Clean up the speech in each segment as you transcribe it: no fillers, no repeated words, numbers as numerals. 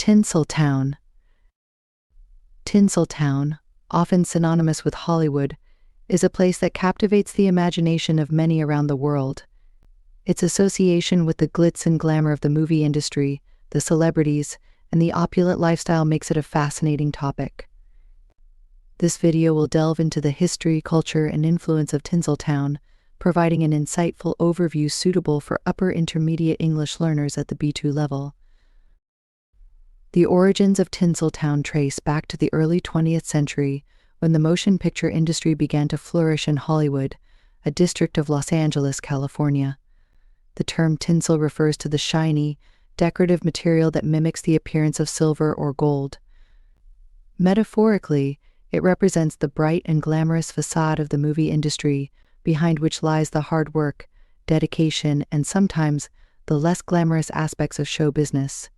Tinsel Town. Tinsel Town, often synonymous with Hollywood, is a place that captivates the imagination of many around the world. Its association with the glitz and glamour of the movie industry, the celebrities, and the opulent lifestyle makes it a fascinating topic. This video will delve into the history, culture, and influence of Tinsel Town, providing an insightful overview suitable for upper intermediate English learners at the B2 level. The origins of Tinsel Town trace back to the early 20th century, when the motion picture industry began to flourish in Hollywood, a district of Los Angeles, California. The term tinsel refers to the shiny, decorative material that mimics the appearance of silver or gold. Metaphorically, it represents the bright and glamorous facade of the movie industry, behind which lies the hard work, dedication, and sometimes the less glamorous aspects of show business.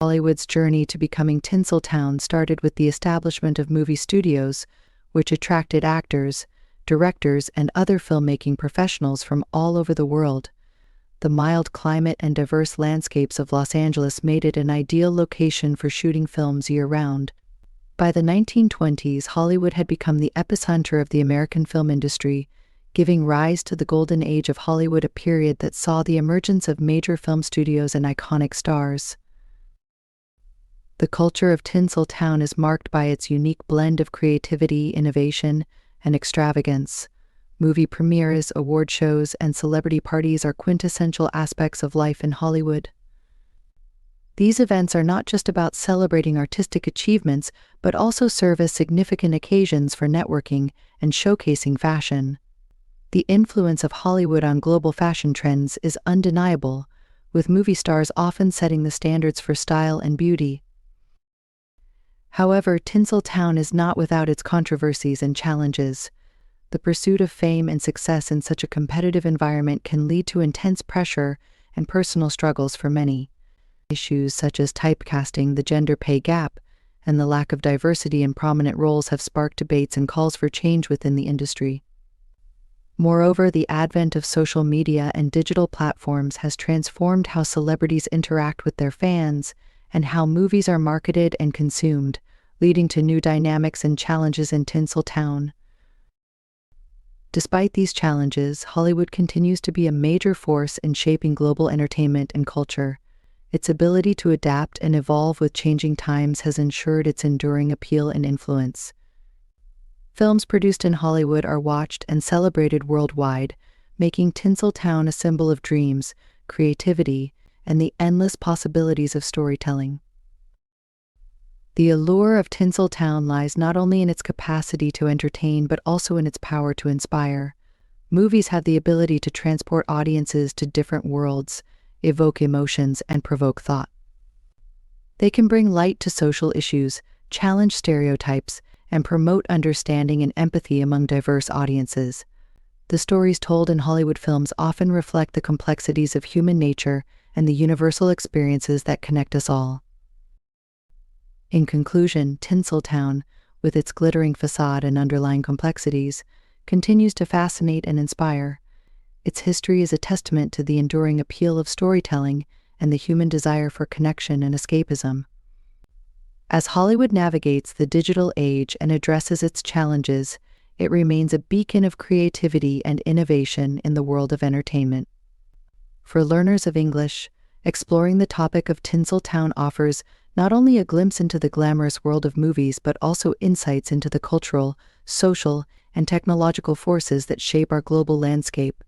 Hollywood's journey to becoming Tinsel Town started with the establishment of movie studios, which attracted actors, directors, and other filmmaking professionals from all over the world. The mild climate and diverse landscapes of Los Angeles made it an ideal location for shooting films year-round. By the 1920s, Hollywood had become the epicenter of the American film industry, giving rise to the golden age of Hollywood, a period that saw the emergence of major film studios and iconic stars. The culture of Tinsel Town is marked by its unique blend of creativity, innovation, and extravagance. Movie premieres, award shows, and celebrity parties are quintessential aspects of life in Hollywood. These events are not just about celebrating artistic achievements, but also serve as significant occasions for networking and showcasing fashion. The influence of Hollywood on global fashion trends is undeniable, with movie stars often setting the standards for style and beauty. However, Tinsel Town is not without its controversies and challenges. The pursuit of fame and success in such a competitive environment can lead to intense pressure and personal struggles for many. Issues such as typecasting, the gender pay gap, and the lack of diversity in prominent roles have sparked debates and calls for change within the industry. Moreover, the advent of social media and digital platforms has transformed how celebrities interact with their fans and how movies are marketed and consumed, leading to new dynamics and challenges in Tinsel Town. Despite these challenges, Hollywood continues to be a major force in shaping global entertainment and culture. Its ability to adapt and evolve with changing times has ensured its enduring appeal and influence. Films produced in Hollywood are watched and celebrated worldwide, making Tinsel Town a symbol of dreams, creativity, and the endless possibilities of storytelling. The allure of Tinsel Town lies not only in its capacity to entertain but also in its power to inspire. Movies have the ability to transport audiences to different worlds, evoke emotions, and provoke thought. They can bring light to social issues, challenge stereotypes, and promote understanding and empathy among diverse audiences. The stories told in Hollywood films often reflect the complexities of human nature and the universal experiences that connect us all. In conclusion, Tinsel Town, with its glittering facade and underlying complexities, continues to fascinate and inspire. Its history is a testament to the enduring appeal of storytelling and the human desire for connection and escapism. As Hollywood navigates the digital age and addresses its challenges, it remains a beacon of creativity and innovation in the world of entertainment. For learners of English, exploring the topic of Tinsel Town offers not only a glimpse into the glamorous world of movies but also insights into the cultural, social, and technological forces that shape our global landscape.